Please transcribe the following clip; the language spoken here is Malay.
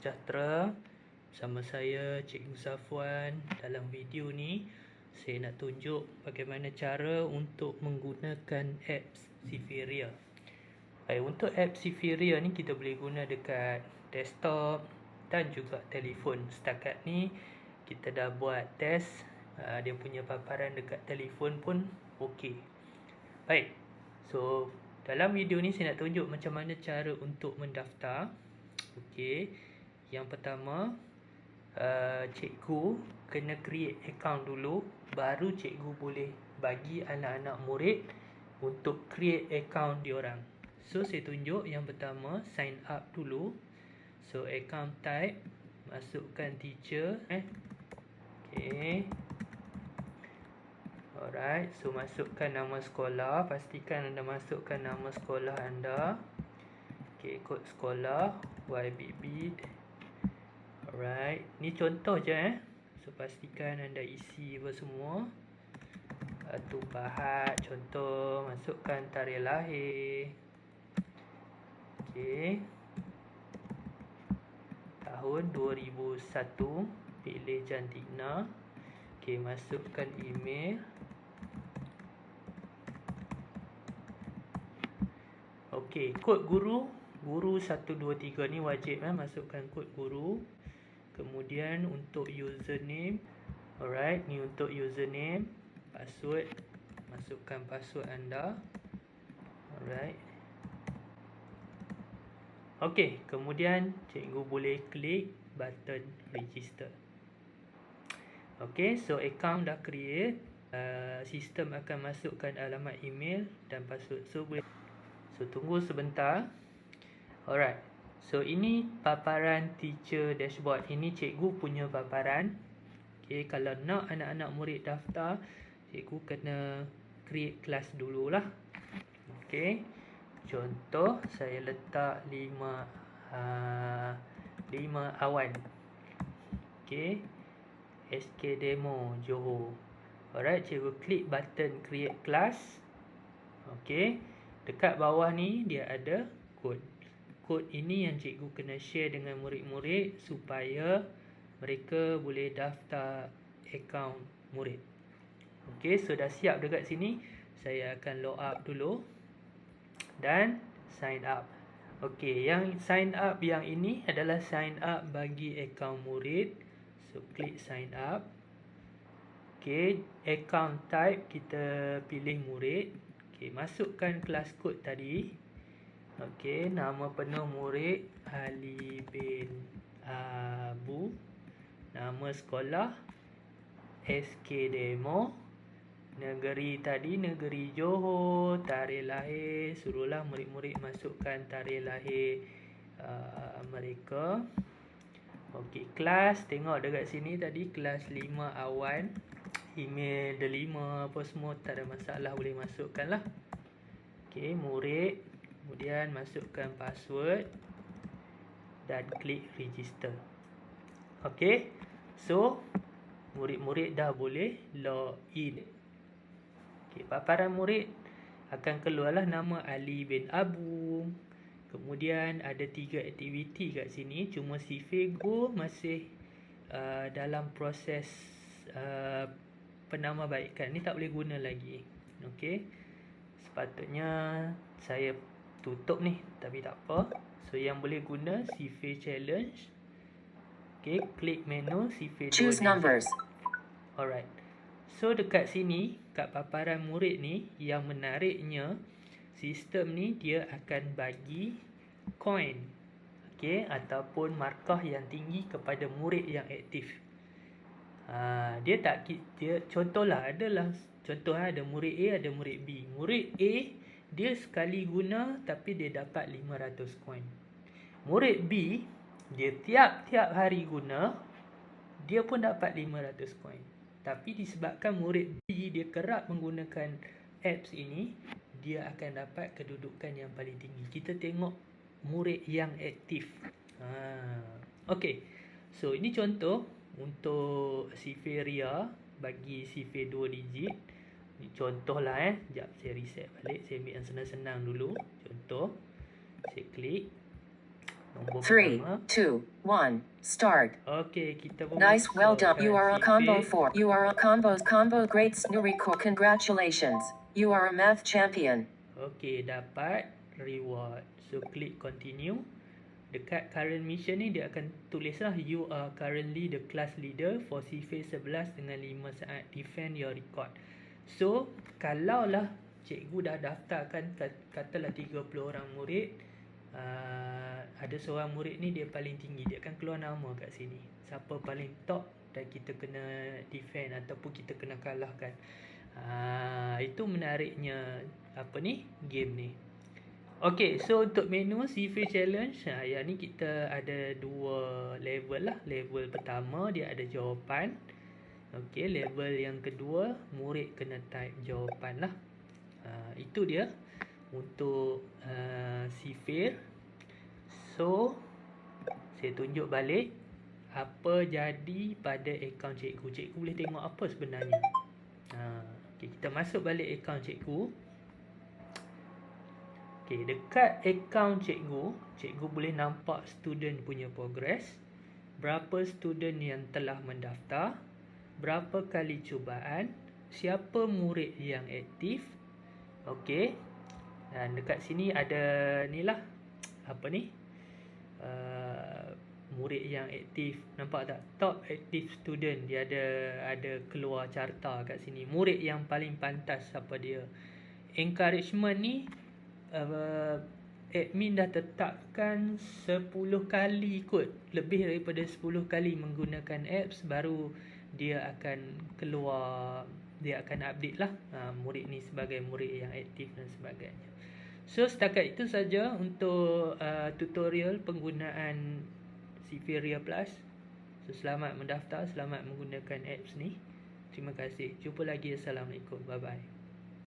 Sejahtera, bersama saya Cikgu Safwan. Dalam video ni saya nak tunjuk bagaimana cara untuk menggunakan apps Siveria. Baik, untuk apps Siveria ni kita boleh guna dekat desktop dan juga telefon. Setakat ni kita dah buat test, dia punya paparan dekat telefon pun okey. Baik, so dalam video ni saya nak tunjuk macam mana cara untuk mendaftar. Okey. Yang pertama, cikgu kena create account dulu, baru cikgu boleh bagi anak-anak murid untuk create account diorang. So saya tunjuk yang pertama, sign up dulu. So account type, masukkan teacher. Okay. Alright, so masukkan nama sekolah. Pastikan anda masukkan nama sekolah anda. Okay, kod sekolah YBB. Alright, ni contoh je So pastikan anda isi apa semua. Tu pahat, contoh, masukkan tarikh lahir. Okey. Tahun 2001, pilih Jantina. Okey, masukkan email. Okey, kod guru 123 ni wajib masukkan kod guru. Kemudian untuk username, alright, ni untuk username. Password, masukkan password anda. Alright. Okey, kemudian cikgu boleh klik button register. Okey, so account dah create. Sistem akan masukkan alamat email dan password. So tunggu sebentar. Alright. So ini paparan teacher dashboard. Ini cikgu punya paparan. Okay, kalau nak anak-anak murid daftar, cikgu kena create kelas dululah. Okay, contoh saya letak 5 awan. Okay, SK Demo Johor. Alright, cikgu klik button create class. Okay, dekat bawah ni dia ada kod. Kod ini yang cikgu kena share dengan murid-murid supaya mereka boleh daftar akaun murid. Okey, so dah siap dekat sini. Saya akan log out dulu dan sign up. Okey, yang sign up yang ini adalah sign up bagi akaun murid. So klik sign up. Okey, account type kita pilih murid. Okey, masukkan kelas kod tadi. Okey, nama penuh murid Ali bin Abu. Nama sekolah SK Demo. Negeri tadi negeri Johor. Tarikh lahir, suruhlah murid-murid masukkan tarikh lahir mereka. Okey, kelas, tengok dekat sini tadi kelas 5 awan. Email delima apa semua tak ada masalah, boleh masukkan lah. Okey, murid. Kemudian masukkan password dan klik register. Okey, so murid-murid dah boleh log in. Okey, paparan murid akan keluarlah nama Ali bin Abu. Kemudian ada 3 aktiviti kat sini. Cuma si Fego masih dalam proses penambahbaikan. Ni tak boleh guna lagi. Okey, sepatutnya saya tutup ni, tapi tak apa. So yang boleh guna CV challenge. Okay, klik menu CV 2. Choose numbers. Alright. So dekat sini, kat paparan murid ni, yang menariknya, sistem ni dia akan bagi coin, okay, ataupun markah yang tinggi kepada murid yang aktif. Dia contohlah, contoh ada murid A, ada murid B. Murid A dia sekali guna tapi dia dapat 500 koin. Murid B, dia tiap-tiap hari guna, dia pun dapat 500 koin. Tapi disebabkan murid B dia kerap menggunakan apps ini, dia akan dapat kedudukan yang paling tinggi. Kita tengok murid yang aktif. Okey. So ini contoh untuk Siveria bagi CV 2 digit. Ni contoh lah Sekejap saya reset balik. Saya ambil yang senang-senang dulu. Contoh, saya klik. Nombor 3, pertama. 2, 1, start. Okey, kita pun Nice, well done. masukkan You are a CV. combo 4. You are a combo great Snuriko. Congratulations. You are a math champion. Okey, dapat reward. So, klik continue. Dekat current mission ni, dia akan tulis lah, you are currently the class leader for CFA 11 dengan 5 saat. Defend your record. So, kalau lah cikgu dah daftarkan, katalah 30 orang murid, ada seorang murid ni dia paling tinggi, dia akan keluar nama kat sini. Siapa paling top dan kita kena defend ataupun kita kena kalahkan. Itu menariknya game ni. Okay, so untuk menu CV challenge, yang ni kita ada 2 level lah. Level pertama dia ada jawapan. Okay, level yang kedua murid kena type jawapan lah. Itu dia untuk CV. So, saya tunjuk balik apa jadi pada akaun cikgu. Cikgu boleh tengok apa sebenarnya. Okay, kita masuk balik akaun cikgu. Okay, dekat akaun cikgu, cikgu boleh nampak student punya progress, berapa student yang telah mendaftar, berapa kali cubaan, siapa murid yang aktif. Okey. Dan dekat sini ada ni lah, murid yang aktif. Nampak tak? Top active student. Dia ada keluar carta kat sini. Murid yang paling pantas siapa dia. Encouragement ni admin dah tetapkan 10 kali kot, lebih daripada 10 kali menggunakan apps, baru dia akan keluar, dia akan update lah murid ni sebagai murid yang aktif dan sebagainya. So, setakat itu saja untuk tutorial penggunaan Siveria Plus. So, selamat mendaftar, selamat menggunakan apps ni. Terima kasih. Jumpa lagi. Assalamualaikum. Bye bye.